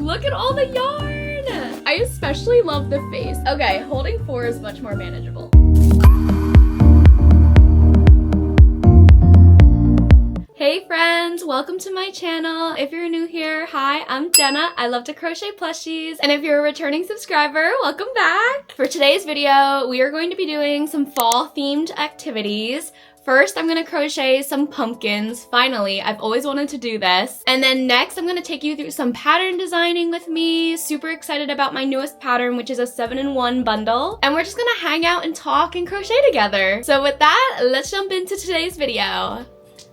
Look at all the yarn. I especially love the face. Okay, holding 4 is much more manageable. Hey friends, welcome to my channel. If you're new here, hi, I'm Jenna. I love to crochet plushies. And if you're a returning subscriber, welcome back. For today's video, we are going to be doing some fall themed activities. First, I'm gonna crochet some pumpkins. Finally, I've always wanted to do this. And then next, I'm gonna take you through some pattern designing with me. Super excited about my newest pattern, which is a 7-in-1 bundle. And we're just gonna hang out and talk and crochet together. So with that, let's jump into today's video.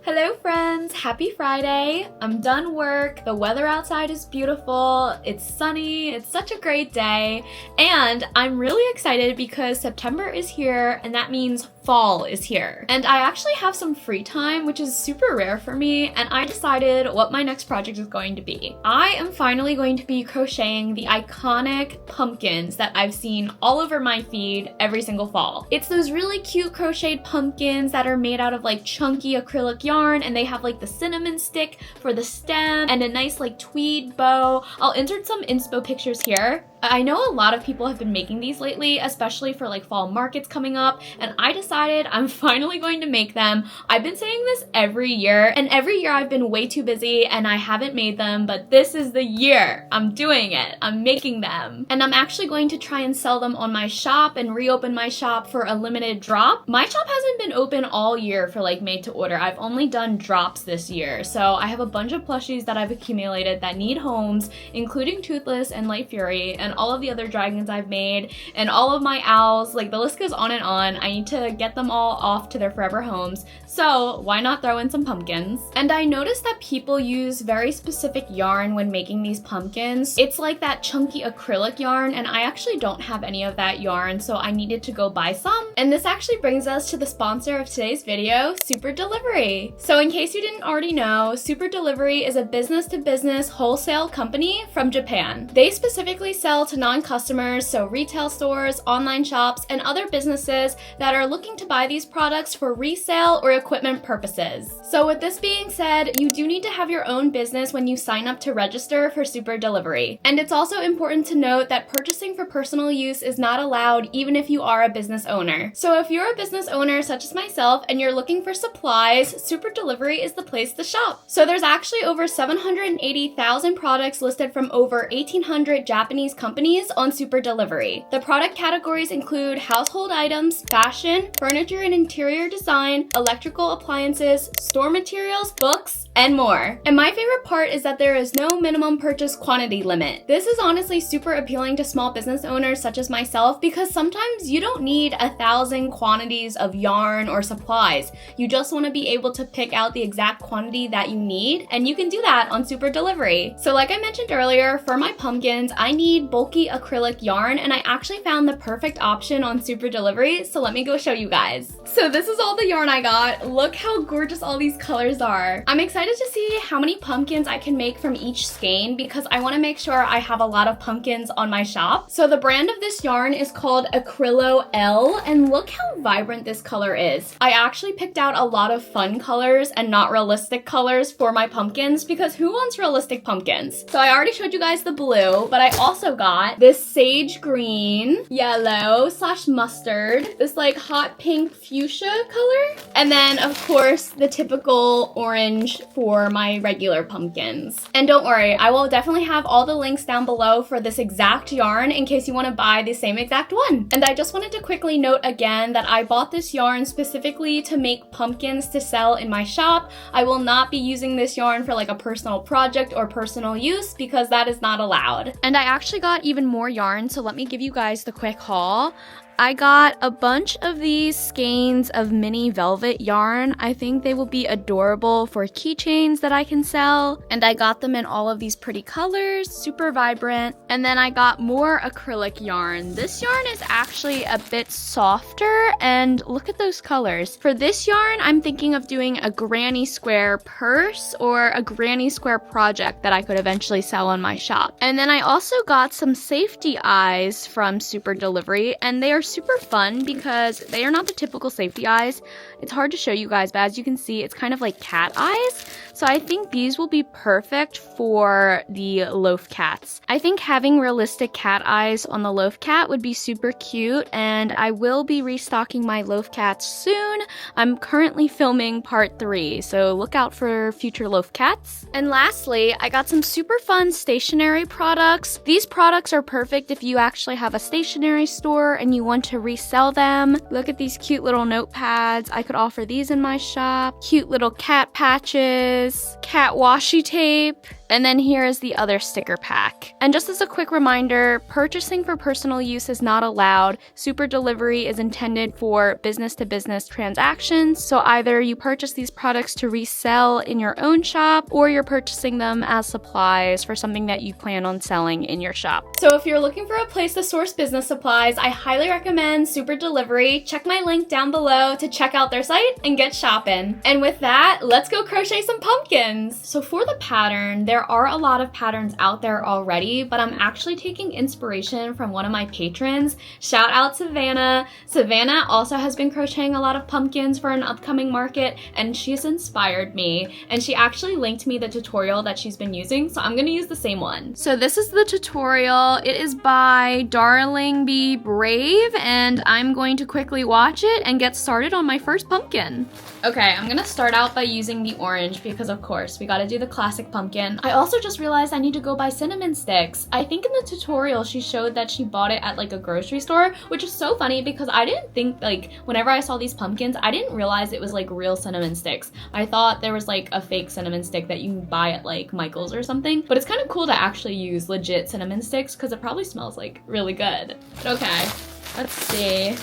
Hello friends, happy Friday. I'm done work, the weather outside is beautiful, it's sunny, it's such a great day, and I'm really excited because September is here and that means fall is here. And I actually have some free time, which is super rare for me, and I decided what my next project is going to be. I am finally going to be crocheting the iconic pumpkins that I've seen all over my feed every single fall. It's those really cute crocheted pumpkins that are made out of like chunky acrylic yarn, and they have like the cinnamon stick for the stem and a nice like tweed bow. I'll insert some inspo pictures here. I know a lot of people have been making these lately, especially for like fall markets coming up, and I decided I'm finally going to make them. I've been saying this every year, and every year I've been way too busy and I haven't made them, but this is the year. I'm doing it. I'm making them. And I'm actually going to try and sell them on my shop and reopen my shop for a limited drop. My shop hasn't been open all year for like made to order. I've only done drops this year. So I have a bunch of plushies that I've accumulated that need homes, including Toothless and Light Fury, and all of the other dragons I've made, and all of my owls, like the list goes on and on. I need to get them all off to their forever homes, so why not throw in some pumpkins? And I noticed that people use very specific yarn when making these pumpkins. It's like that chunky acrylic yarn, and I actually don't have any of that yarn, so I needed to go buy some. And this actually brings us to the sponsor of today's video, Super Delivery. So in case you didn't already know, Super Delivery is a business-to-business wholesale company from Japan. They specifically sell to non-customers, so retail stores, online shops, and other businesses that are looking to buy these products for resale or equipment purposes. So with this being said, you do need to have your own business when you sign up to register for Super Delivery. And it's also important to note that purchasing for personal use is not allowed even if you are a business owner. So if you're a business owner such as myself and you're looking for supplies, Super Delivery is the place to shop. So there's actually over 780,000 products listed from over 1,800 Japanese companies on Super Delivery. The product categories include household items, fashion, furniture and interior design, electrical appliances, store materials, books, and more. And my favorite part is that there is no minimum purchase quantity limit. This is honestly super appealing to small business owners such as myself because sometimes you don't need 1,000 quantities of yarn or supplies. You just want to be able to pick out the exact quantity that you need, and you can do that on Super Delivery. So like I mentioned earlier, for my pumpkins, I need bulky acrylic yarn, and I actually found the perfect option on Super Delivery, so let me go show you guys. So this is all the yarn I got. Look how gorgeous all these colors are. I'm excited to see how many pumpkins I can make from each skein because I want to make sure I have a lot of pumpkins on my shop. So the brand of this yarn is called Acrylo L, and look how vibrant this color is. I actually picked out a lot of fun colors and not realistic colors for my pumpkins because who wants realistic pumpkins? So I already showed you guys the blue, but I also got this sage green, yellow / mustard, this like hot pink fuchsia color, and then of course the typical orange for my regular pumpkins. And don't worry, I will definitely have all the links down below for this exact yarn in case you want to buy the same exact one. And I just wanted to quickly note again that I bought this yarn specifically to make pumpkins to sell in my shop. I will not be using this yarn for like a personal project or personal use because that is not allowed. And I actually got even more yarn, so let me give you guys the quick haul. I got a bunch of these skeins of mini velvet yarn. I think they will be adorable for keychains that I can sell. And I got them in all of these pretty colors, super vibrant. And then I got more acrylic yarn. This yarn is actually a bit softer, and look at those colors. For this yarn, I'm thinking of doing a granny square purse or a granny square project that I could eventually sell on my shop. And then I also got some safety eyes from Super Delivery, and they are super fun because they are not the typical safety eyes. It's hard to show you guys, but as you can see, it's kind of like cat eyes. So I think these will be perfect for the loaf cats. I think having realistic cat eyes on the loaf cat would be super cute, and I will be restocking my loaf cats soon. I'm currently filming part 3, so look out for future loaf cats. And lastly, I got some super fun stationery products. These products are perfect if you actually have a stationery store and you want to resell them. Look at these cute little notepads. I could offer these in my shop. Cute little cat patches, cat washi tape, and then here is the other sticker pack. And just as a quick reminder, purchasing for personal use is not allowed. Super delivery is intended for business-to-business transactions, so either you purchase these products to resell in your own shop, or you're purchasing them as supplies for something that you plan on selling in your shop. So if you're looking for a place to source business supplies, I highly recommend Super Delivery. Check my link down below to check out their site and get shopping. And with that, let's go crochet some pumpkins. So for the pattern, there are a lot of patterns out there already, but I'm actually taking inspiration from one of my patrons. Shout out Savannah. Savannah also has been crocheting a lot of pumpkins for an upcoming market, and she's inspired me. And she actually linked me the tutorial that she's been using, so I'm gonna use the same one. So this is the tutorial. It is by Darling Be Brave, and I'm going to quickly watch it and get started on my first pumpkin. Okay, I'm gonna start out by using the orange because of course we gotta do the classic pumpkin. I also just realized I need to go buy cinnamon sticks. I think in the tutorial she showed that she bought it at like a grocery store, which is so funny because I didn't think, like, whenever I saw these pumpkins, I didn't realize it was like real cinnamon sticks. I thought there was like a fake cinnamon stick that you can buy at like Michael's or something, but it's kind of cool to actually use legit cinnamon sticks because it probably smells like really good. Okay, let's see.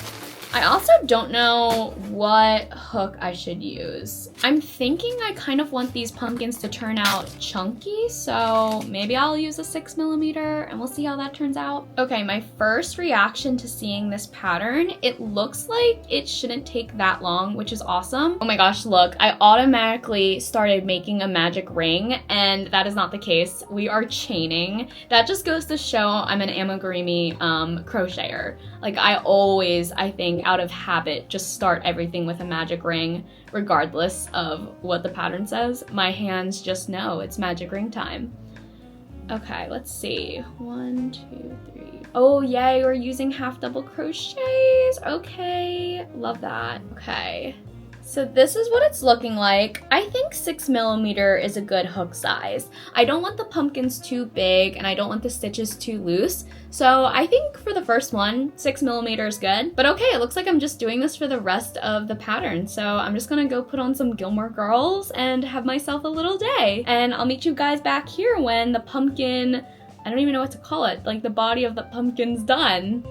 I also don't know what hook I should use. I'm thinking I kind of want these pumpkins to turn out chunky, so maybe I'll use a 6mm and we'll see how that turns out. Okay, my first reaction to seeing this pattern, it looks like it shouldn't take that long, which is awesome. Oh my gosh, look, I automatically started making a magic ring, and that is not the case. We are chaining. That just goes to show I'm an amigurumi crocheter. Like I always, I think, out of habit, just start everything with a magic ring, regardless of what the pattern says. My hands just know it's magic ring time. Okay, let's see. 1, 2, 3. Oh yay, we're using half double crochets. Okay, love that. Okay. So this is what it's looking like. I think 6mm is a good hook size. I don't want the pumpkins too big and I don't want the stitches too loose. So I think for the first one, 6mm is good. But okay, it looks like I'm just doing this for the rest of the pattern. So I'm just gonna go put on some Gilmore Girls and have myself a little day. And I'll meet you guys back here when the pumpkin, I don't even know what to call it, like the body of the pumpkin's done.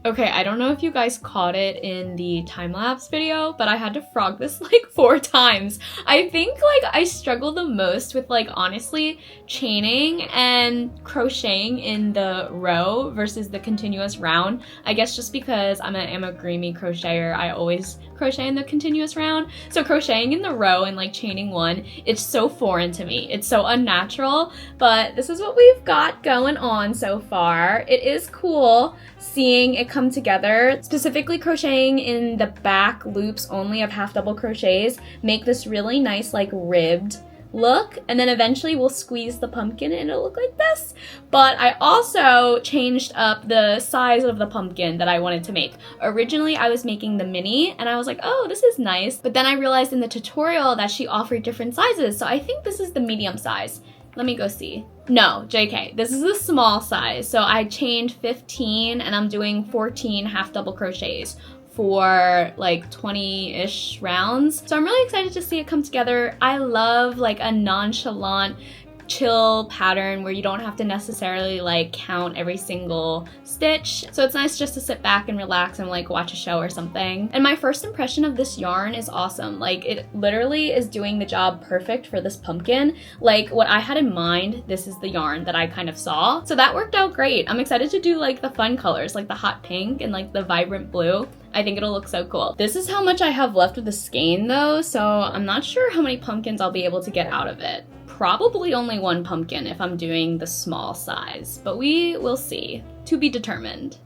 Okay, I don't know if you guys caught it in the time-lapse video, but I had to frog this like 4 times. I think like I struggle the most with like honestly chaining and crocheting in the row versus the continuous round. I guess just because I'm an amigurumi crocheter, I always crochet in the continuous round. So crocheting in the row and like chaining one, it's so foreign to me. It's so unnatural, but this is what we've got going on so far. It is cool seeing it come together. Specifically crocheting in the back loops only of half double crochets make this really nice like ribbed look, and then eventually we'll squeeze the pumpkin and it'll look like this. But I also changed up the size of the pumpkin that I wanted to make. Originally I was making the mini and I was like, oh, this is nice, but then I realized in the tutorial that she offered different sizes, so I think this is the medium size. Let me go see. No, JK, this is the small size. So I chained 15 and I'm doing 14 half double crochets for like 20-ish rounds. So I'm really excited to see it come together. I love like a nonchalant, chill pattern where you don't have to necessarily like count every single stitch. So it's nice just to sit back and relax and like watch a show or something. And my first impression of this yarn is awesome. Like it literally is doing the job perfect for this pumpkin. Like what I had in mind, this is the yarn that I kind of saw. So that worked out great. I'm excited to do like the fun colors, like the hot pink and like the vibrant blue. I think it'll look so cool. This is how much I have left of the skein though, so I'm not sure how many pumpkins I'll be able to get out of it. probably only one pumpkin if I'm doing the small size, but we will see. To be determined.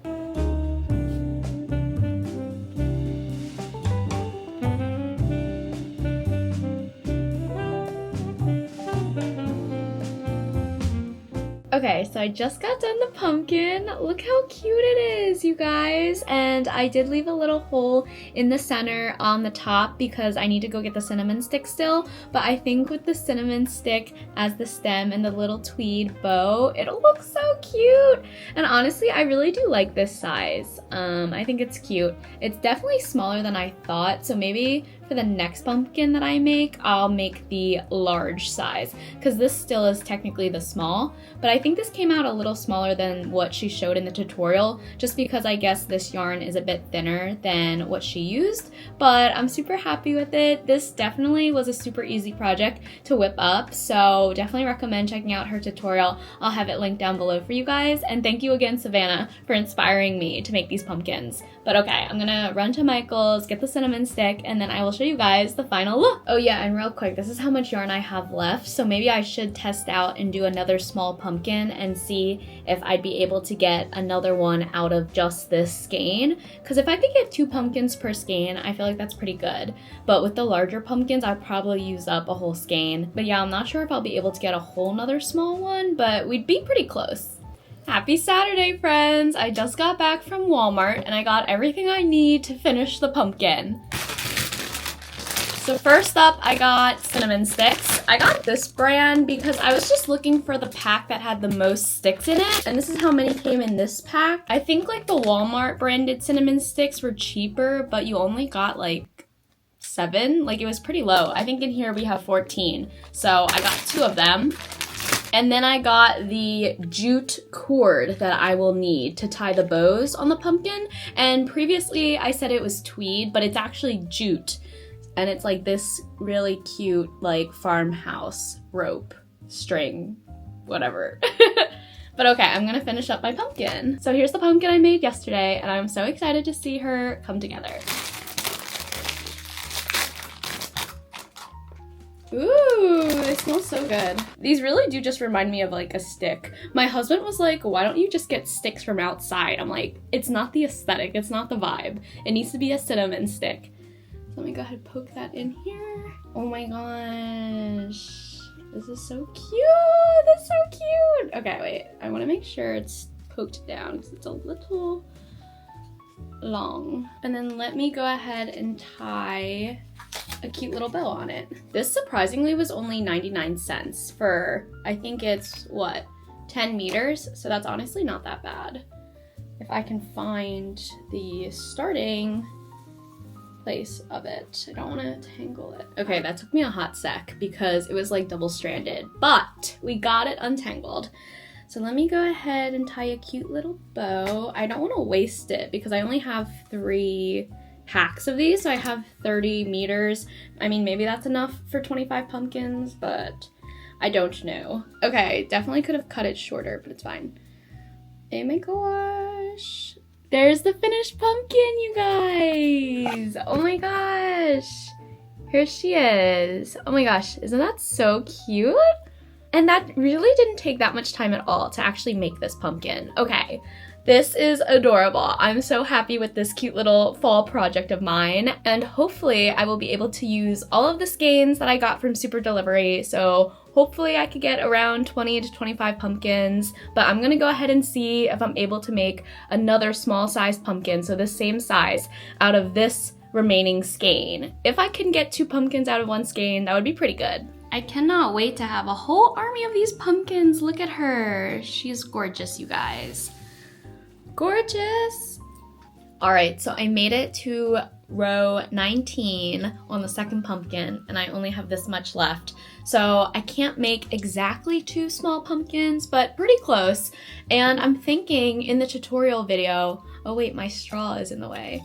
Okay, so I just got done the pumpkin. Look how cute it is, you guys. And I did leave a little hole in the center on the top because I need to go get the cinnamon stick still. But I think with the cinnamon stick as the stem and the little tweed bow, it'll look so cute. And honestly, I really do like this size. I think it's cute. It's definitely smaller than I thought, so maybe for the next pumpkin that I make, I'll make the large size because this still is technically the small, but I think this came out a little smaller than what she showed in the tutorial just because I guess this yarn is a bit thinner than what she used, but I'm super happy with it. This definitely was a super easy project to whip up, so definitely recommend checking out her tutorial. I'll have it linked down below for you guys, and thank you again, Savannah, for inspiring me to make these pumpkins. But okay, I'm gonna run to Michael's, get the cinnamon stick, and then I will show you guys the final look. Oh yeah, and real quick, this is how much yarn I have left, so maybe I should test out and do another small pumpkin and see if I'd be able to get another one out of just this skein. Because if I could get 2 pumpkins per skein, I feel like that's pretty good. But with the larger pumpkins, I'd probably use up a whole skein. But yeah, I'm not sure if I'll be able to get a whole nother small one, but we'd be pretty close. Happy Saturday, friends! I just got back from Walmart and I got everything I need to finish the pumpkin. So first up, I got cinnamon sticks. I got this brand because I was just looking for the pack that had the most sticks in it, and this is how many came in this pack. I think like the Walmart branded cinnamon sticks were cheaper, but you only got like 7. Like it was pretty low. I think in here we have 14. So I got 2 of them. And then I got the jute cord that I will need to tie the bows on the pumpkin. And previously I said it was tweed, but it's actually jute. And it's like this really cute like farmhouse rope, string, whatever. But okay, I'm gonna finish up my pumpkin. So here's the pumpkin I made yesterday, and I'm so excited to see her come together. Ooh, they smell so good. These really do just remind me of like a stick. My husband was like, why don't you just get sticks from outside? I'm like, it's not the aesthetic, it's not the vibe. It needs to be a cinnamon stick. So let me go ahead and poke that in here. Oh my gosh. This is so cute, that's so cute. Okay, wait, I wanna make sure it's poked down because it's a little long. And then let me go ahead and tie a cute little bow on it. This surprisingly was only 99 cents for, I think it's, what, 10 meters? So that's honestly not that bad. If I can find the starting place of it. I don't want to tangle it. Okay, that took me a hot sec because it was like double-stranded, but we got it untangled. So let me go ahead and tie a cute little bow. I don't want to waste it because I only have 3 packs of these, so I have 30 meters. I mean, maybe that's enough for 25 pumpkins, but I don't know. Okay, definitely could have cut it shorter, but it's fine. Oh my gosh. There's the finished pumpkin, you guys. Oh my gosh. Here she is. Oh my gosh, isn't that so cute? And that really didn't take that much time at all to actually make this pumpkin. Okay. This is adorable. I'm so happy with this cute little fall project of mine, and hopefully I will be able to use all of the skeins that I got from Super Delivery, so hopefully I could get around 20 to 25 pumpkins, but I'm gonna go ahead and see if I'm able to make another small sized pumpkin, so the same size, out of this remaining skein. If I can get 2 pumpkins out of 1 skein, that would be pretty good. I cannot wait to have a whole army of these pumpkins. Look at her. She's gorgeous, you guys. Gorgeous. All right, so I made it to row 19 on the second pumpkin, and I only have this much left. So I can't make exactly 2 small pumpkins, but pretty close. And I'm thinking in the tutorial video, oh wait, my straw is in the way.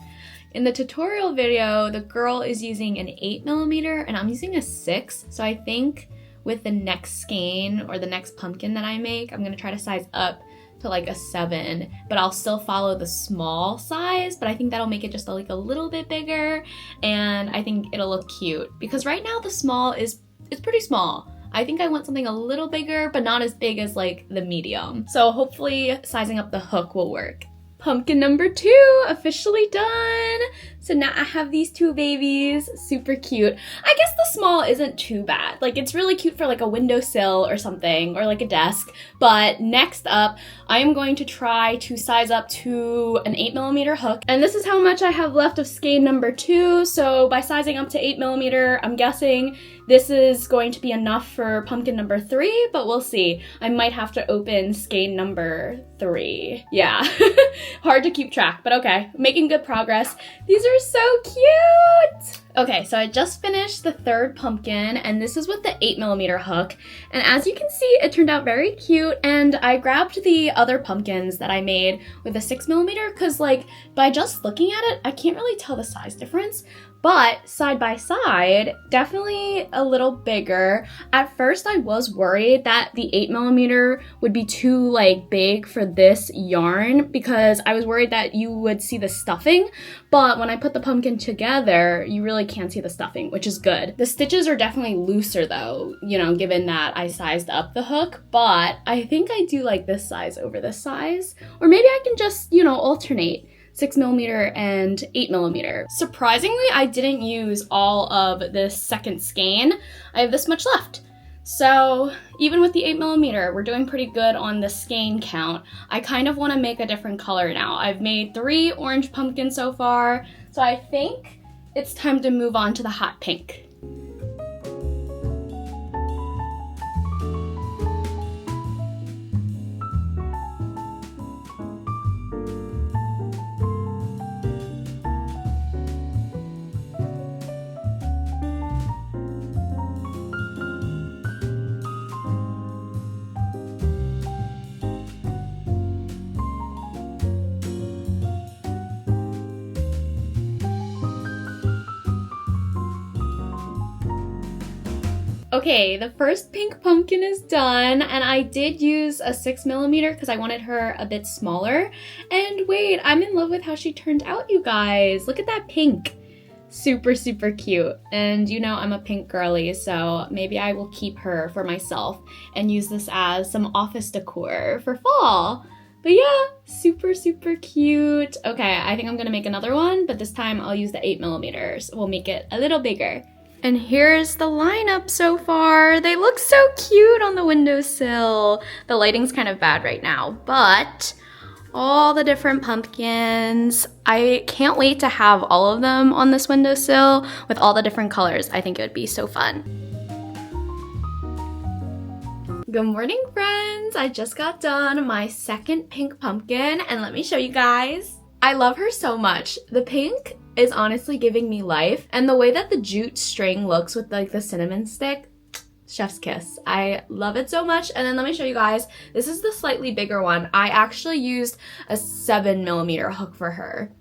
In the tutorial video, the girl is using an 8mm and I'm using a 6. So I think with the next skein or the next pumpkin that I make, I'm gonna try to size up to like a 7, but I'll still follow the small size, but I think that'll make it just like a little bit bigger, and I think it'll look cute because right now the small is pretty small. I think I want something a little bigger, but not as big as like the medium. So hopefully sizing up the hook will work. Pumpkin number 2 officially done. So now I have these 2 babies, super cute. I guess the small isn't too bad. Like it's really cute for like a windowsill or something, or like a desk. But next up, I am going to try to size up to an 8mm hook. And this is how much I have left of skein number 2. So by sizing up to 8mm, I'm guessing this is going to be enough for pumpkin number 3, but we'll see. I might have to open skein number 3. Yeah, hard to keep track, but okay, making good progress. These are so cute! Okay, so I just finished the 3rd pumpkin, and this is with the 8mm hook. And as you can see, it turned out very cute, and I grabbed the other pumpkins that I made with a 6mm, because like, by just looking at it, I can't really tell the size difference. But side by side, definitely a little bigger. At first I was worried that the 8mm would be too like big for this yarn because I was worried that you would see the stuffing. But when I put the pumpkin together, you really can't see the stuffing, which is good. The stitches are definitely looser though, you know, given that I sized up the hook, but I think I do like this size over this size. Or maybe I can just, you know, alternate 6mm and 8mm. Surprisingly, I didn't use all of this 2nd skein. I have this much left. So even with the 8mm, we're doing pretty good on the skein count. I kind of want to make a different color now. I've made 3 orange pumpkins so far, so I think it's time to move on to the hot pink. Okay, the first pink pumpkin is done, and I did use a 6mm because I wanted her a bit smaller. And wait, I'm in love with how she turned out, you guys. Look at that pink. Super, super cute. And you know I'm a pink girly, so maybe I will keep her for myself and use this as some office decor for fall. But yeah, super, super cute. Okay, I think I'm gonna make another one, but this time I'll use the 8mm. We'll make it a little bigger. And here's the lineup so far. They look so cute on the windowsill. The lighting's kind of bad right now, but all the different pumpkins. I can't wait to have all of them on this windowsill with all the different colors. I think it would be so fun. Good morning, friends. I just got done my 2nd pink pumpkin, and let me show you guys. I love her so much. The pink is honestly giving me life, and the way that the jute string looks with like the cinnamon stick, chef's kiss. I love it so much. And then let me show you guys, this is the slightly bigger one. I actually used a 7mm hook for her,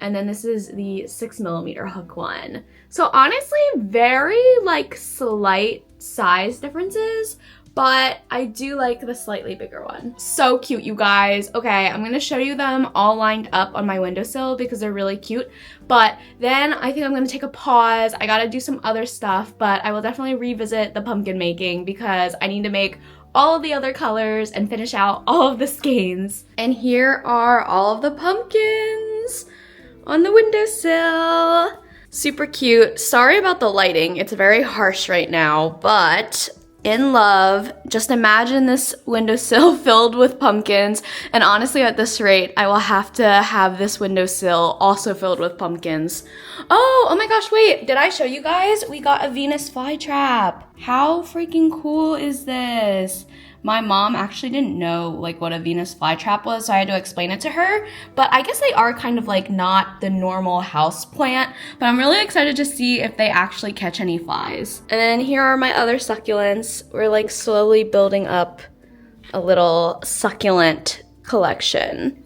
and then this is the 6mm hook one. So honestly, very like slight size differences, but I do like the slightly bigger one. So cute, you guys. Okay, I'm gonna show you them all lined up on my windowsill because they're really cute. But then I think I'm gonna take a pause. I gotta do some other stuff, but I will definitely revisit the pumpkin making because I need to make all of the other colors and finish out all of the skeins. And here are all of the pumpkins on the windowsill. Super cute. Sorry about the lighting. It's very harsh right now, but in love. Just imagine this windowsill filled with pumpkins, and honestly at this rate I will have to have this windowsill also filled with pumpkins. Oh my gosh, wait, did I show you guys? We got a Venus flytrap. How freaking cool is this? My mom actually didn't know like what a Venus flytrap was, so I had to explain it to her. But I guess they are kind of like not the normal house plant, but I'm really excited to see if they actually catch any flies. And then here are my other succulents. We're like slowly building up a little succulent collection.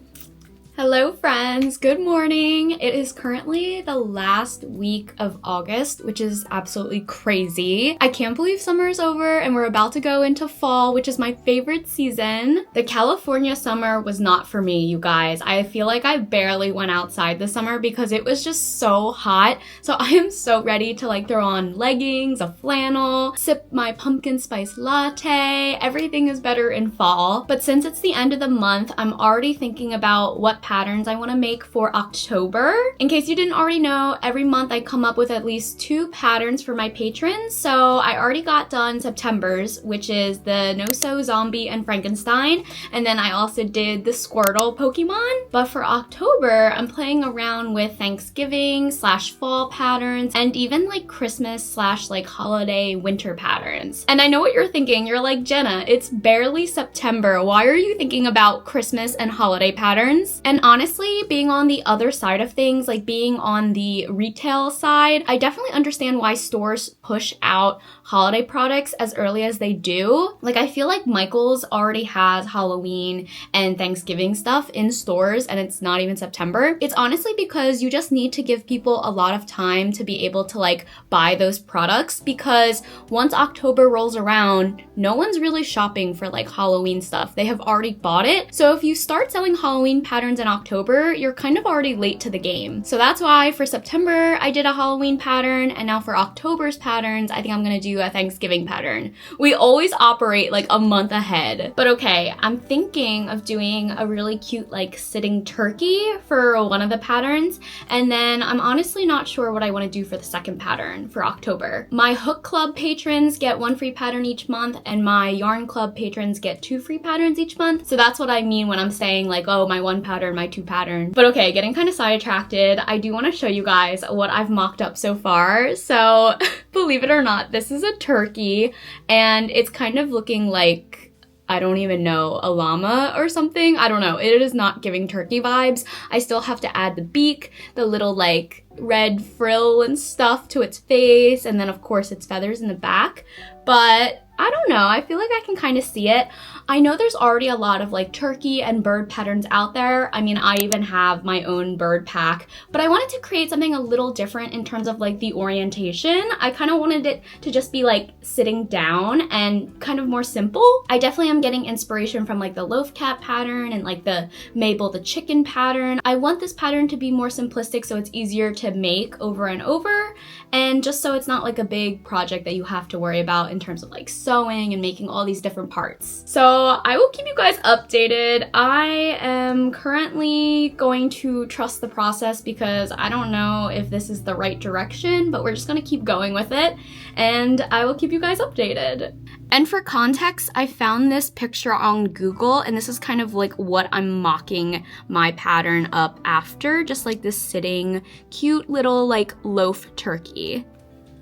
Hello friends, good morning. It is currently the last week of August, which is absolutely crazy. I can't believe summer is over and we're about to go into fall, which is my favorite season. The California summer was not for me, you guys. I feel like I barely went outside this summer because it was just so hot. So I am so ready to like throw on leggings, a flannel, sip my pumpkin spice latte. Everything is better in fall. But since it's the end of the month, I'm already thinking about what patterns I want to make for October. In case you didn't already know, every month I come up with at least 2 patterns for my patrons. So I already got done September's, which is the No-So Zombie and Frankenstein. And then I also did the Squirtle Pokemon. But for October, I'm playing around with Thanksgiving / fall patterns and even like Christmas / like holiday winter patterns. And I know what you're thinking. You're like, Jenna, it's barely September. Why are you thinking about Christmas and holiday patterns? And honestly, being on the other side of things, like being on the retail side, I definitely understand why stores push out holiday products as early as they do. Like I feel like Michael's already has Halloween and Thanksgiving stuff in stores and it's not even September. It's honestly because you just need to give people a lot of time to be able to like buy those products, because once October rolls around, no one's really shopping for like Halloween stuff. They have already bought it. So if you start selling Halloween patterns in October, you're kind of already late to the game. So that's why for September, I did a Halloween pattern, and now for October's patterns, I think I'm gonna do a Thanksgiving pattern. We always operate like a month ahead. But okay, I'm thinking of doing a really cute like sitting turkey for one of the patterns, and then I'm honestly not sure what I want to do for the second pattern for October. My Hook Club patrons get 1 free pattern each month, and my Yarn Club patrons get 2 free patterns each month. So that's what I mean when I'm saying like, oh, my 1 pattern, my 2 pattern. But okay, getting kind of sidetracked, I do want to show you guys what I've mocked up so far. So believe it or not, this is a turkey and it's kind of looking like, I don't even know, a llama or something. I don't know. It is not giving turkey vibes. I still have to add the beak, the little like red frill and stuff to its face, and then of course its feathers in the back. But I don't know, I feel like I can kind of see it. I know there's already a lot of like turkey and bird patterns out there. I mean, I even have my own bird pack, but I wanted to create something a little different in terms of like the orientation. I kind of wanted it to just be like sitting down and kind of more simple. I definitely am getting inspiration from like the loaf cat pattern and like the Mabel the chicken pattern. I want this pattern to be more simplistic so it's easier to make over and over, and just so it's not like a big project that you have to worry about in terms of like sewing and making all these different parts. So I will keep you guys updated. I am currently going to trust the process because I don't know if this is the right direction, but we're just gonna keep going with it, and I will keep you guys updated. And for context, I found this picture on Google, and this is kind of like what I'm mocking my pattern up after, just like this sitting cute little like loaf turkey.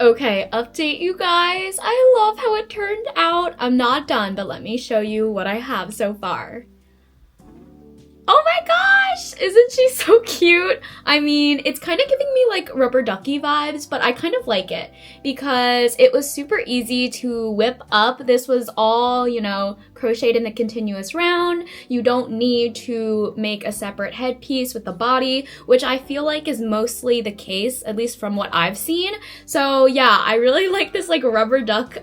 Okay, update you guys. I love how it turned out. I'm not done, but let me show you what I have so far. Oh my gosh, isn't she so cute? I mean, it's kind of giving me like rubber ducky vibes, but I kind of like it because it was super easy to whip up. This was all, you know, crocheted in the continuous round. You don't need to make a separate headpiece with the body, which I feel like is mostly the case, at least from what I've seen. So yeah, I really like this like rubber duck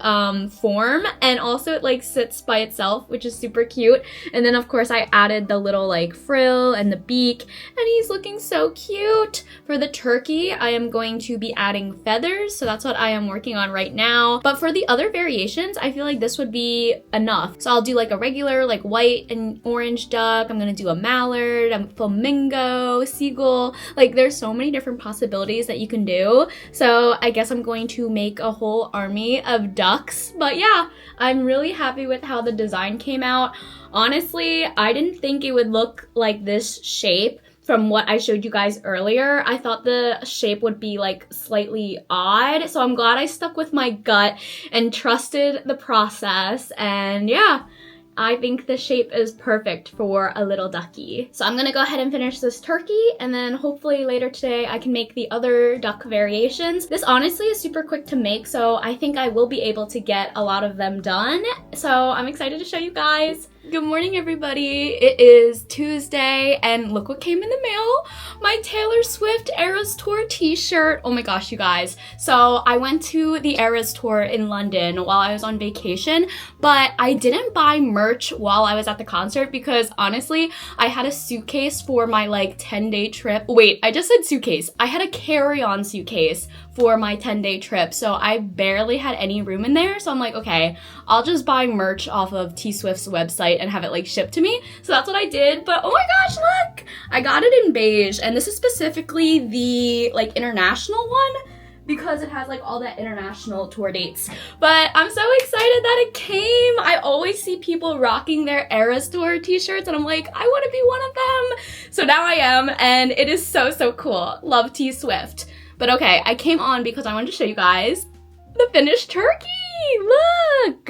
form, and also it like sits by itself, which is super cute. And then of course I added the little like frill and the beak, and he's looking so cute. For the turkey, I am going to be adding feathers, so that's what I am working on right now. But for the other variations, I feel like this would be enough. So I'll do like a regular like white and orange duck. I'm gonna do a mallard, a flamingo, seagull. Like there's so many different possibilities that you can do. So I guess I'm going to make a whole army of ducks. But yeah, I'm really happy with how the design came out. Honestly, I didn't think it would look like this shape from what I showed you guys earlier. I thought the shape would be like slightly odd, so I'm glad I stuck with my gut and trusted the process. And yeah, I think the shape is perfect for a little ducky. So I'm gonna go ahead and finish this turkey, and then hopefully later today I can make the other duck variations. This honestly is super quick to make, so I think I will be able to get a lot of them done. So I'm excited to show you guys. Good morning, everybody. It is Tuesday, and look what came in the mail. My Taylor Swift Eras Tour t-shirt. Oh my gosh, you guys. So I went to the Eras Tour in London while I was on vacation, but I didn't buy merch while I was at the concert because honestly, I had a suitcase for my like 10-day trip. Wait, I just said suitcase. I had a carry-on suitcase for my 10-day trip, so I barely had any room in there. So I'm like, okay, I'll just buy merch off of T Swift's website and have it like shipped to me. So that's what I did. But oh my gosh, look, I got it in beige, and this is specifically the like international one because it has like all that international tour dates. But I'm so excited that it came. I always see people rocking their Eras Tour t-shirts and I'm like, I want to be one of them. So now I am, and it is so cool. Love T Swift. But okay, I came on because I wanted to show you guys the finished turkey. Look!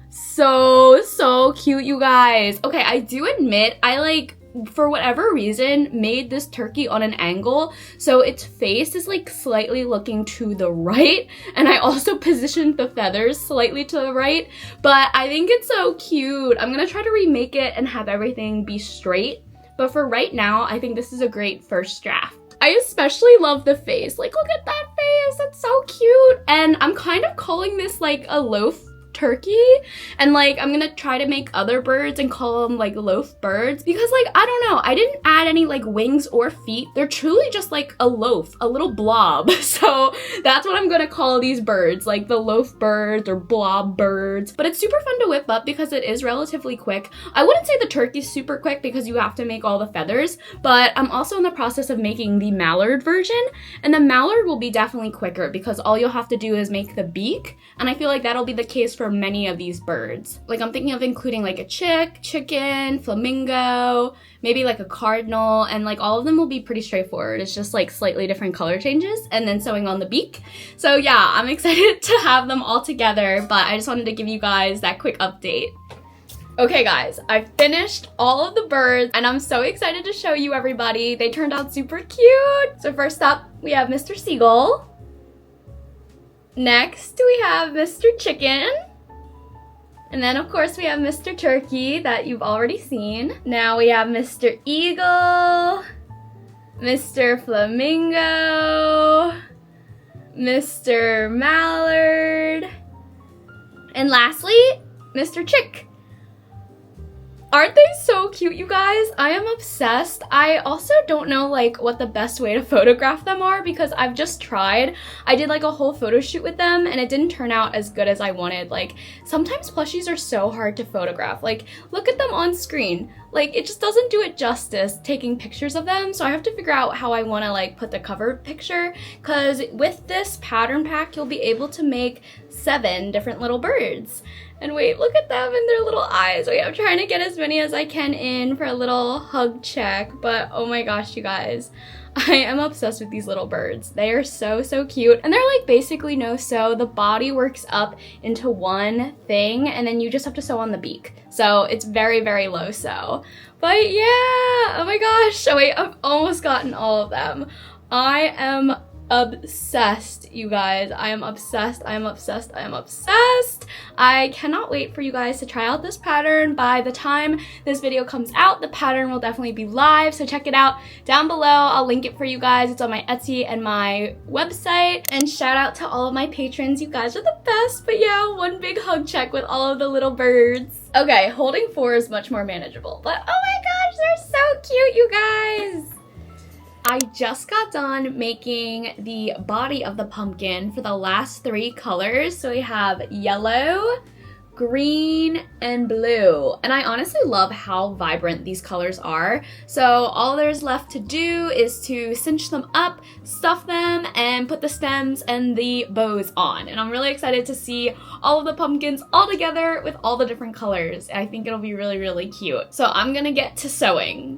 So cute, you guys. Okay, I do admit, I like, for whatever reason, made this turkey on an angle, so its face is like slightly looking to the right, and I also positioned the feathers slightly to the right, but I think it's so cute. I'm gonna try to remake it and have everything be straight, but for right now, I think this is a great first draft. I especially love the face. Like, look at that face. That's so cute. And I'm kind of calling this like a loaf turkey, and like I'm gonna try to make other birds and call them like loaf birds because like I don't know, I didn't add any like wings or feet. They're truly just like a loaf, a little blob. So that's what I'm gonna call these birds, like the loaf birds or blob birds. But it's super fun to whip up because it is relatively quick. I wouldn't say the turkey's super quick because you have to make all the feathers, but I'm also in the process of making the mallard version, and the mallard will be definitely quicker because all you'll have to do is make the beak, and I feel like that'll be the case for many of these birds. Like I'm thinking of including like a chicken, flamingo, maybe like a cardinal, and like all of them will be pretty straightforward. It's just like slightly different color changes and then sewing on the beak. So yeah, I'm excited to have them all together, but I just wanted to give you guys that quick update. Okay guys, I finished all of the birds and I'm so excited to show you everybody. They turned out super cute. So first up, we have Mr. Seagull. Next, we have Mr. Chicken. And then, of course, we have Mr. Turkey that you've already seen. Now we have Mr. Eagle, Mr. Flamingo, Mr. Mallard, and lastly, Mr. Chick. Aren't they so cute, you guys? I am obsessed. I also don't know like what the best way to photograph them are because I've just tried. I did like a whole photo shoot with them and it didn't turn out as good as I wanted. Like sometimes plushies are so hard to photograph. Like look at them on screen. Like it just doesn't do it justice taking pictures of them. So I have to figure out how I want to like put the cover picture, because with this pattern pack you'll be able to make 7 different little birds. And wait, look at them and their little eyes. Wait, I'm trying to get as many as I can in for a little hug check, but oh my gosh, you guys. I am obsessed with these little birds. They are so cute. And they're like basically no sew. The body works up into one thing and then you just have to sew on the beak. So it's very low sew. But yeah, oh my gosh. Oh wait, I've almost gotten all of them. I am obsessed, you guys. I am obsessed. I cannot wait for you guys to try out this pattern. By the time this video comes out, the pattern will definitely be live, so check it out down below. I'll link it for you guys. It's on my Etsy and my website. And shout out to all of my patrons. You guys are the best. But yeah, one big hug check with all of the little birds. Okay, holding 4 is much more manageable, but oh my gosh, they're so cute, you guys. I just got done making the body of the pumpkin for the last 3 colors. So we have yellow, green, and blue. And I honestly love how vibrant these colors are. So all there's left to do is to cinch them up, stuff them, and put the stems and the bows on. And I'm really excited to see all of the pumpkins all together with all the different colors. I think it'll be really cute. So I'm gonna get to sewing.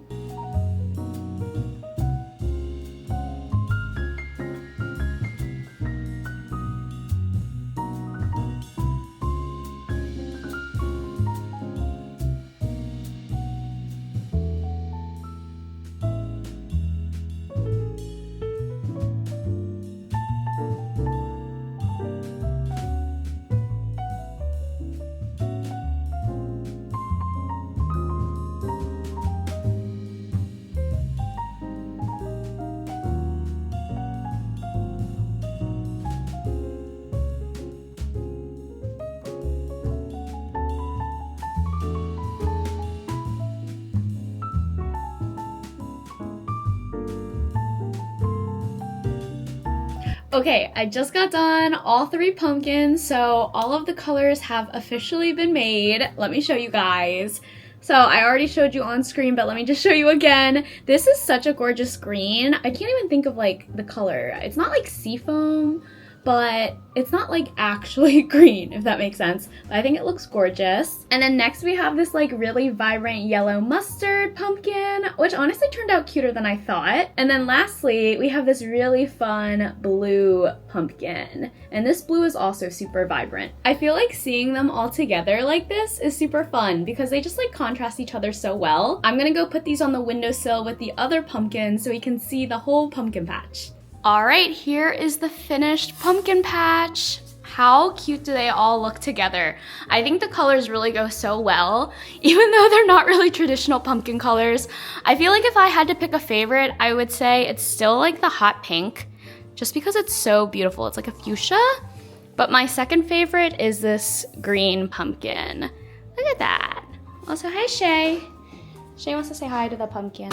Okay, I just got done all 3 pumpkins, so all of the colors have officially been made. Let me show you guys. So I already showed you on screen, but let me just show you again. This is such a gorgeous green. I can't even think of like the color. It's not like seafoam, but it's not like actually green, if that makes sense. But I think it looks gorgeous. And then next we have this like really vibrant yellow mustard pumpkin, which honestly turned out cuter than I thought. And then lastly, we have this really fun blue pumpkin. And this blue is also super vibrant. I feel like seeing them all together like this is super fun because they just like contrast each other so well. I'm gonna go put these on the windowsill with the other pumpkins so we can see the whole pumpkin patch. All right, here is the finished pumpkin patch. How cute do they all look together? I think the colors really go so well, even though they're not really traditional pumpkin colors. I feel like if I had to pick a favorite, I would say it's still like the hot pink, just because it's so beautiful. It's like a fuchsia. But my second favorite is this green pumpkin. Look at that. Also, hi Shay. Shay wants to say hi to the pumpkin.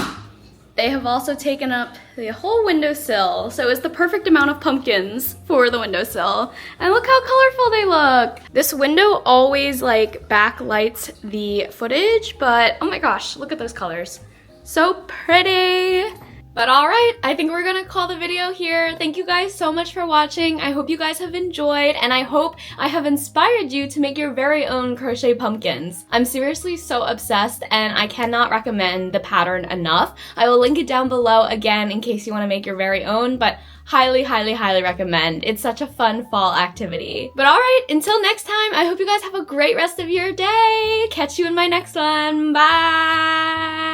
They have also taken up the whole windowsill, so it's the perfect amount of pumpkins for the windowsill. And look how colorful they look. This window always like backlights the footage, but oh my gosh, look at those colors. So pretty. But all right, I think we're gonna call the video here. Thank you guys so much for watching. I hope you guys have enjoyed, and I hope I have inspired you to make your very own crochet pumpkins. I'm seriously so obsessed, and I cannot recommend the pattern enough. I will link it down below again in case you wanna make your very own, but highly, highly, highly recommend. It's such a fun fall activity. But all right, until next time, I hope you guys have a great rest of your day. Catch you in my next one. Bye.